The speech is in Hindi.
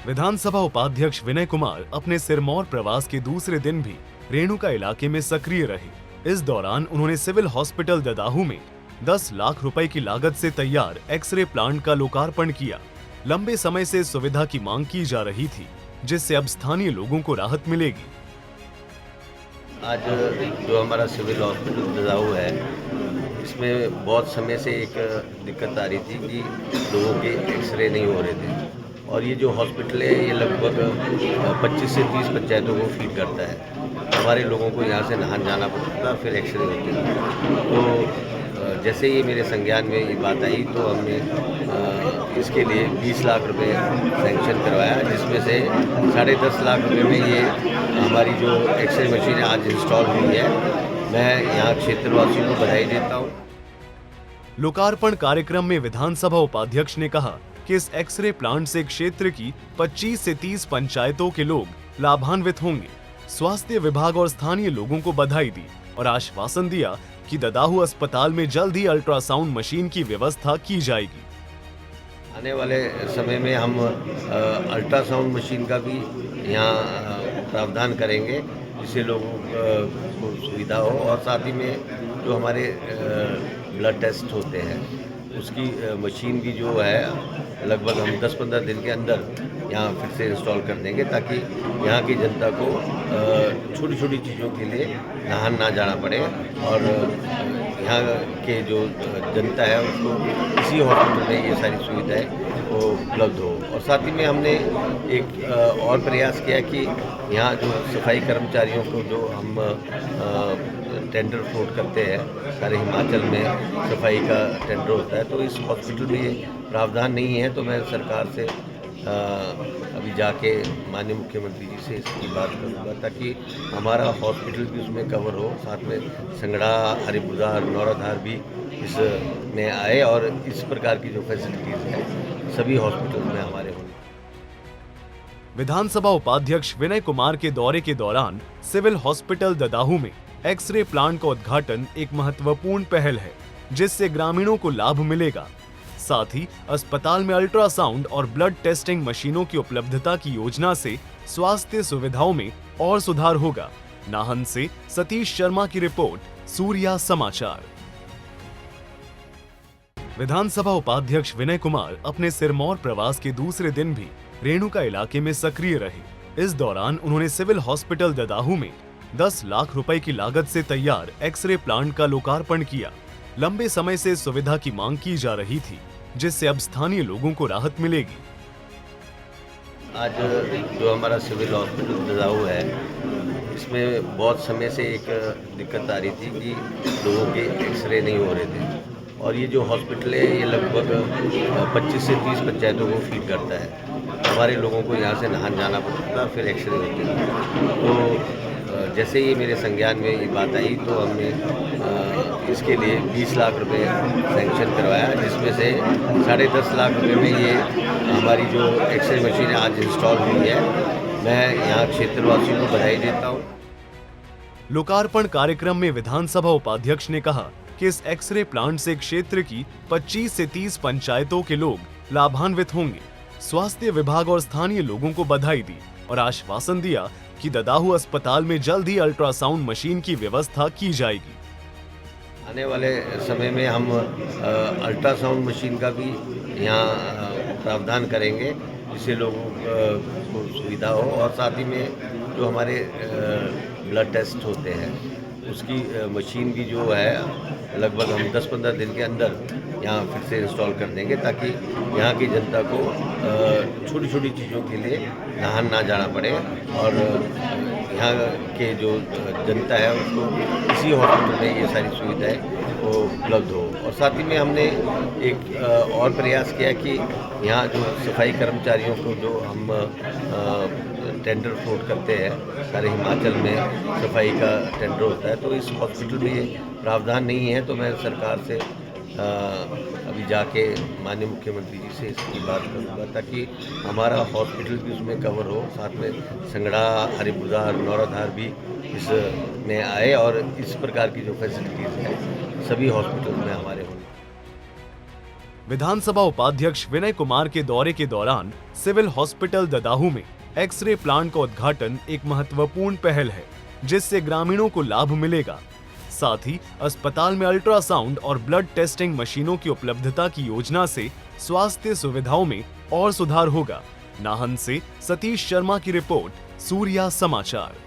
विधानसभा उपाध्यक्ष विनय कुमार अपने सिरमौर प्रवास के दूसरे दिन भी रेणुका इलाके में सक्रिय रहे। इस दौरान उन्होंने सिविल हॉस्पिटल ददाहू में 10 लाख रुपए की लागत से तैयार एक्सरे प्लांट का लोकार्पण किया। लंबे समय से सुविधा की मांग की जा रही थी, जिससे अब स्थानीय लोगों को राहत मिलेगी। आज जो हमारा सिविल हॉस्पिटल ददाहू है, इसमें बहुत समय से एक दिक्कत आ रही थी कि लोगों के एक्सरे नहीं हो रहे थे। और ये जो हॉस्पिटल है, ये लगभग 25 से 30 पंचायतों को फीड करता है। हमारे लोगों को यहाँ से नहान जाना पड़ता था, फिर एक्सरे होते थे। तो जैसे ही मेरे संज्ञान में ये बात आई, तो हमने इसके लिए 20 लाख रुपए सैंक्शन करवाया, जिसमें से 10.5 लाख रुपए में ये हमारी जो एक्सरे मशीन आज इंस्टॉल हुई है। मैं यहाँ क्षेत्रवासियों को बधाई देता हूँ। लोकार्पण कार्यक्रम में विधानसभा उपाध्यक्ष ने कहा कि इस एक्सरे प्लांट से क्षेत्र की 25 से 30 पंचायतों के लोग लाभान्वित होंगे। स्वास्थ्य विभाग और स्थानीय लोगों को बधाई दी और आश्वासन दिया कि ददाहू अस्पताल में जल्द ही अल्ट्रासाउंड मशीन की व्यवस्था की जाएगी। आने वाले समय में हम अल्ट्रासाउंड मशीन का भी यहाँ प्रावधान करेंगे, जिससे लोगों को सुविधा हो। और साथ ही में जो हमारे ब्लड टेस्ट होते हैं, उसकी मशीन भी जो है लगभग हम 10-15 दिन के अंदर यहाँ फिर से इंस्टॉल कर देंगे, ताकि यहाँ की जनता को छोटी छोटी चीज़ों के लिए नहान ना जाना पड़े और यहाँ के जो जनता है उसको इसी हॉस्पिटल में ये सारी सुविधाएं वो उपलब्ध हो। और साथ ही में हमने एक और प्रयास किया कि यहाँ जो सफाई कर्मचारियों को जो हम टेंडर फ्लोट करते हैं, सारे हिमाचल में सफाई का टेंडर होता है, तो इस हॉस्पिटल में ये प्रावधान नहीं है। तो मैं सरकार से अभी जाके माननीय मुख्यमंत्री जी से इसकी बात करूँगा, ताकि हमारा हॉस्पिटल भी उसमें कवर हो। साथ में संगड़ा, हरिपुरधार, नौराधार भी इसमें आए और इस प्रकार की जो फैसिलिटीज़ हैं सभी हॉस्पिटल में हमारे होंगे। विधानसभा उपाध्यक्ष विनय कुमार के दौरे के दौरान सिविल हॉस्पिटल ददाहू में एक्सरे प्लांट का उद्घाटन एक महत्वपूर्ण पहल है, जिससे ग्रामीणों को लाभ मिलेगा। साथ ही अस्पताल में अल्ट्रासाउंड और ब्लड टेस्टिंग मशीनों की उपलब्धता की योजना से स्वास्थ्य सुविधाओं में और सुधार होगा। नाहन से सतीश शर्मा की रिपोर्ट, सूर्या समाचार। विधानसभा उपाध्यक्ष विनय कुमार अपने सिरमौर प्रवास के दूसरे दिन भी रेणुका इलाके में सक्रिय रहे। इस दौरान उन्होंने सिविल हॉस्पिटल ददाहू में 10 लाख रुपए की लागत से तैयार एक्सरे प्लांट का लोकार्पण किया। लंबे समय से सुविधा की मांग की जा रही थी, जिससे अब स्थानीय लोगों को राहत मिलेगी। आज जो हमारा सिविल हॉस्पिटल ददाहू है, इसमें बहुत समय से एक दिक्कत आ रही थी कि लोगों के एक्सरे नहीं हो रहे थे। और ये जो हॉस्पिटल है, ये लगभग 25 से 30 पंचायतों को फीड करता है। हमारे लोगों को यहाँ से नहान जाना पड़ता था, फिर एक्सरे होते थे। तो जैसे ही मेरे संज्ञान में ये बात आई, तो हमने इसके लिए 20 लाख रुपए सैंक्शन करवाया, जिसमें से 10.5 लाख रुपए में ये हमारी जो एक्सरे मशीन आज इंस्टॉल हुई है। मैं यहाँ क्षेत्रवासियों को बधाई देता हूँ। लोकार्पण कार्यक्रम में विधानसभा उपाध्यक्ष ने कहा कि इस एक्सरे प्लांट से क्षेत्र की 25 से 30 पंचायतों के लोग लाभान्वित होंगे। स्वास्थ्य विभाग और स्थानीय लोगों को बधाई दी और आश्वासन दिया कि ददाहू अस्पताल में जल्द ही अल्ट्रासाउंड मशीन की व्यवस्था की जाएगी। आने वाले समय में हम अल्ट्रासाउंड मशीन का भी यहाँ प्रावधान करेंगे, जिससे लोगों को सुविधा हो। और साथ ही में जो हमारे ब्लड टेस्ट होते हैं, उसकी मशीन भी जो है लगभग हम 10-15 दिन के अंदर यहाँ फिर से इंस्टॉल कर देंगे, ताकि यहाँ की जनता को छोटी छोटी चीज़ों के लिए नहान ना जाना पड़े और यहाँ के जो जनता है उसको इसी हॉस्पिटल में ये सारी सुविधाएं वो उपलब्ध हो। और साथ ही में हमने एक और प्रयास किया कि यहाँ जो सफाई कर्मचारियों को जो हम टेंडर फ्लोट करते हैं, सारे हिमाचल में सफाई का टेंडर होता है, तो इस हॉस्पिटल में ये प्रावधान नहीं है। तो मैं सरकार से अभी जाके माननीय मुख्यमंत्री जी से इसकी बात करूँगा, ताकि हमारा हॉस्पिटल भी उसमें कवर हो। साथ में संगड़ा, हरिपुरधार, नौराधार भी इसमें आए और इस प्रकार की जो फैसिलिटीज़ हैं सभी हॉस्पिटल में हमारे होंगे। विधानसभा उपाध्यक्ष विनय कुमार के दौरे के दौरान सिविल हॉस्पिटल ददाहू में एक्सरे प्लांट का उद्घाटन एक महत्वपूर्ण पहल है, जिससे ग्रामीणों को लाभ मिलेगा। साथ ही अस्पताल में अल्ट्रासाउंड और ब्लड टेस्टिंग मशीनों की उपलब्धता की योजना से स्वास्थ्य सुविधाओं में और सुधार होगा। नाहन से सतीश शर्मा की रिपोर्ट, सूर्या समाचार।